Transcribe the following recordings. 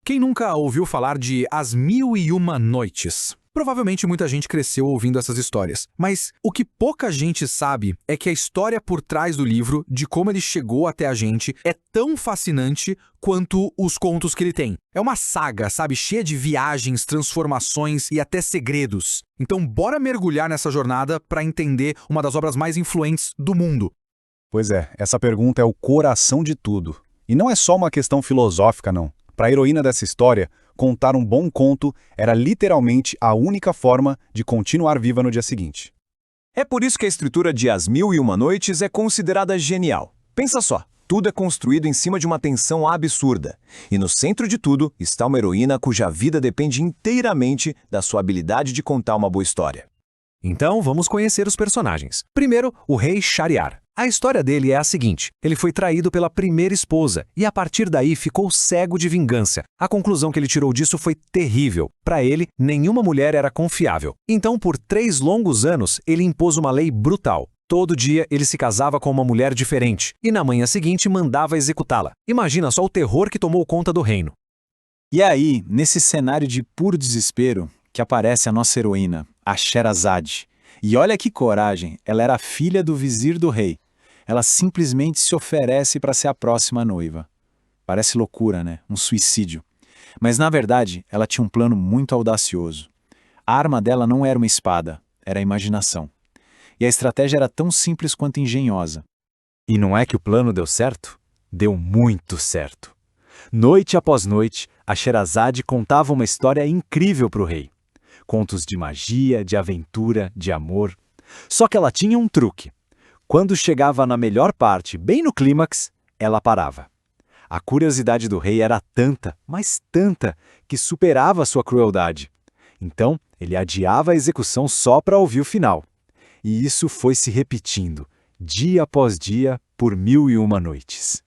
Quem nunca ouviu falar de As Mil e Uma Noites? Provavelmente muita gente cresceu ouvindo essas histórias, mas o que pouca gente sabe é que a história por trás do livro, de como ele chegou até a gente, é tão fascinante quanto os contos que ele tem. É uma saga, sabe, cheia de viagens, transformações e até segredos. Então bora mergulhar nessa jornada para entender uma das obras mais influentes do mundo. Pois é, essa pergunta é o coração de tudo. E não é só uma questão filosófica, não. Para a heroína dessa história, contar um bom conto era literalmente a única forma de continuar viva no dia seguinte. É por isso que a estrutura de As Mil e Uma Noites é considerada genial. Pensa só, tudo é construído em cima de uma tensão absurda. E no centro de tudo está uma heroína cuja vida depende inteiramente da sua habilidade de contar uma boa história. Então, vamos conhecer os personagens. Primeiro, o rei Shahryar. A história dele é a seguinte: ele foi traído pela primeira esposa e a partir daí ficou cego de vingança. A conclusão que ele tirou disso foi terrível. Para ele, nenhuma mulher era confiável. Então, por 3 longos anos, ele impôs uma lei brutal. Todo dia ele se casava com uma mulher diferente e na manhã seguinte mandava executá-la. Imagina só o terror que tomou conta do reino. E aí, nesse cenário de puro desespero, que aparece a nossa heroína, a Sherazade. E olha que coragem, ela era filha do vizir do rei. Ela simplesmente se oferece para ser a próxima noiva. Parece loucura, né? Um suicídio. Mas na verdade, ela tinha um plano muito audacioso. A arma dela não era uma espada, era a imaginação. E a estratégia era tão simples quanto engenhosa. E não é que o plano deu certo? Deu muito certo. Noite após noite, a Sherazade contava uma história incrível para o rei. Contos de magia, de aventura, de amor. Só que ela tinha um truque. Quando chegava na melhor parte, bem no clímax, ela parava. A curiosidade do rei era tanta, mas tanta, que superava sua crueldade. Então, ele adiava a execução só para ouvir o final. E isso foi se repetindo, dia após dia, por 1001 noites.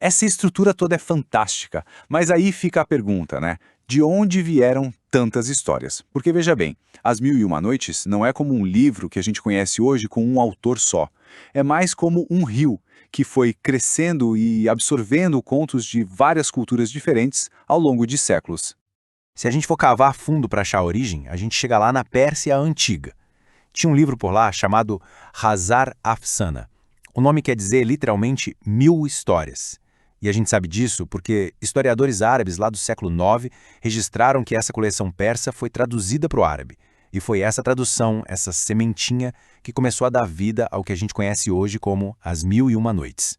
Essa estrutura toda é fantástica, mas aí fica a pergunta, né? De onde vieram tantas histórias? Porque veja bem, As Mil e Uma Noites não é como um livro que a gente conhece hoje com um autor só. É mais como um rio que foi crescendo e absorvendo contos de várias culturas diferentes ao longo de séculos. Se a gente for cavar fundo para achar a origem, a gente chega lá na Pérsia Antiga. Tinha um livro por lá chamado Hazar Afsana. O nome quer dizer literalmente 1000 histórias. E a gente sabe disso porque historiadores árabes lá do século IX registraram que essa coleção persa foi traduzida para o árabe. E foi essa tradução, essa sementinha, que começou a dar vida ao que a gente conhece hoje como As Mil e Uma Noites.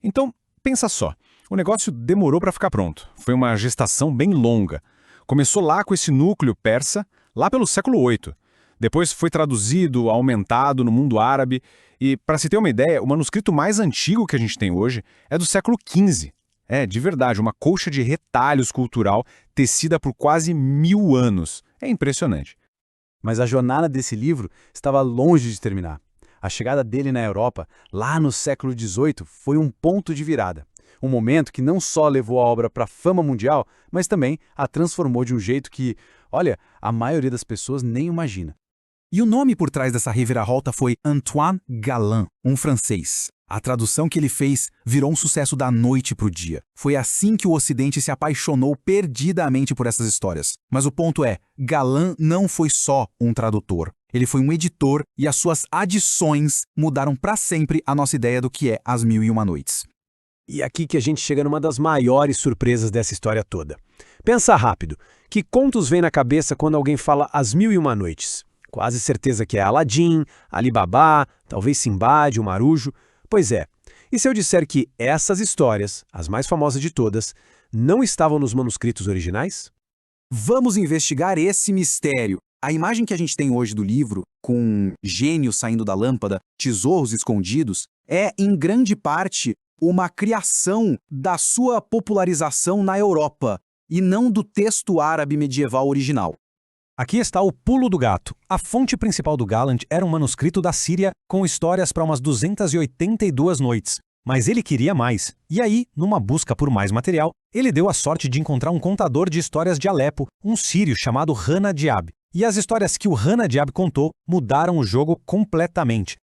Então, pensa só, o negócio demorou para ficar pronto. Foi uma gestação bem longa. Começou lá com esse núcleo persa, lá pelo século VIII. Depois foi traduzido, aumentado no mundo árabe e, para se ter uma ideia, o manuscrito mais antigo que a gente tem hoje é do século XV. É, de verdade, uma colcha de retalhos cultural tecida por quase 1000 anos. É impressionante. Mas a jornada desse livro estava longe de terminar. A chegada dele na Europa, lá no século XVIII, foi um ponto de virada. Um momento que não só levou a obra para a fama mundial, mas também a transformou de um jeito que, olha, a maioria das pessoas nem imagina. E o nome por trás dessa reviravolta foi Antoine Galland, um francês. A tradução que ele fez virou um sucesso da noite para o dia. Foi assim que o Ocidente se apaixonou perdidamente por essas histórias. Mas o ponto é, Galland não foi só um tradutor. Ele foi um editor e as suas adições mudaram para sempre a nossa ideia do que é As Mil e Uma Noites. E aqui que a gente chega numa das maiores surpresas dessa história toda. Pensa rápido, que contos vem na cabeça quando alguém fala As Mil e Uma Noites? Quase certeza que é Aladim, Ali Babá, talvez Simbad, o Marujo. Pois é, e se eu disser que essas histórias, as mais famosas de todas, não estavam nos manuscritos originais? Vamos investigar esse mistério. A imagem que a gente tem hoje do livro, com gênios saindo da lâmpada, tesouros escondidos, é, em grande parte, uma criação da sua popularização na Europa, e não do texto árabe medieval original. Aqui está o pulo do gato. A fonte principal do Galland era um manuscrito da Síria com histórias para umas 282 noites. Mas ele queria mais. E aí, numa busca por mais material, ele deu a sorte de encontrar um contador de histórias de Alepo, um sírio chamado Hana Diab. E as histórias que o Hana Diab contou mudaram o jogo completamente.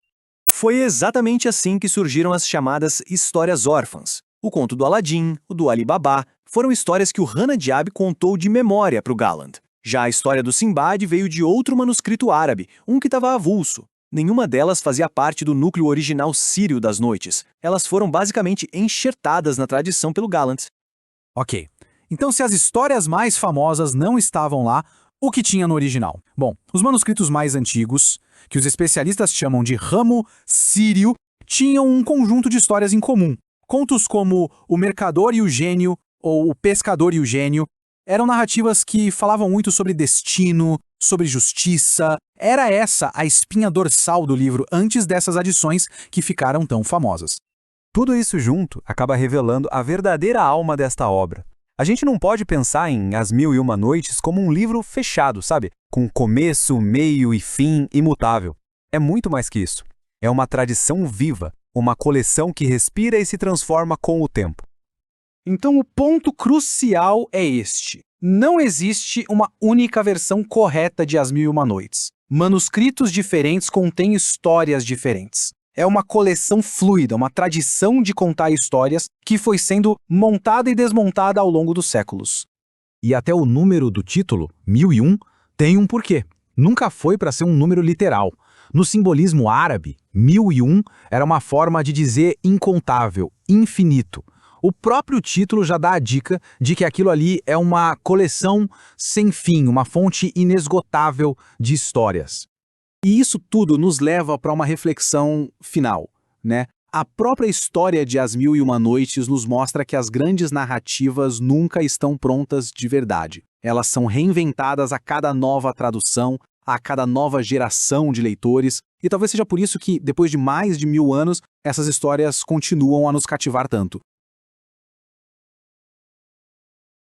Foi exatamente assim que surgiram as chamadas histórias órfãs. O conto do Aladim, o do Ali Babá, foram histórias que o Hannah Diab contou de memória para o Galland. Já a história do Sinbad veio de outro manuscrito árabe, um que estava avulso. Nenhuma delas fazia parte do núcleo original sírio das noites. Elas foram basicamente enxertadas na tradição pelo Galland. Ok. Então, se as histórias mais famosas não estavam lá, o que tinha no original? Bom, os manuscritos mais antigos, que os especialistas chamam de ramo sírio, tinham um conjunto de histórias em comum. Contos como O Mercador e o Gênio, ou O Pescador e o Gênio, eram narrativas que falavam muito sobre destino, sobre justiça. Era essa a espinha dorsal do livro antes dessas adições que ficaram tão famosas. Tudo isso junto acaba revelando a verdadeira alma desta obra. A gente não pode pensar em As Mil e Uma Noites como um livro fechado, sabe? Com começo, meio e fim imutável. É muito mais que isso. É uma tradição viva, uma coleção que respira e se transforma com o tempo. Então o ponto crucial é este. Não existe uma única versão correta de As Mil e Uma Noites. Manuscritos diferentes contêm histórias diferentes. É uma coleção fluida, uma tradição de contar histórias que foi sendo montada e desmontada ao longo dos séculos. E até o número do título, 1001, tem um porquê. Nunca foi para ser um número literal. No simbolismo árabe, 1001 era uma forma de dizer incontável, infinito. O próprio título já dá a dica de que aquilo ali é uma coleção sem fim, uma fonte inesgotável de histórias. E isso tudo nos leva para uma reflexão final, né? A própria história de As Mil e Uma Noites nos mostra que as grandes narrativas nunca estão prontas de verdade. Elas são reinventadas a cada nova tradução, a cada nova geração de leitores, e talvez seja por isso que, depois de mais de 1000 anos, essas histórias continuam a nos cativar tanto.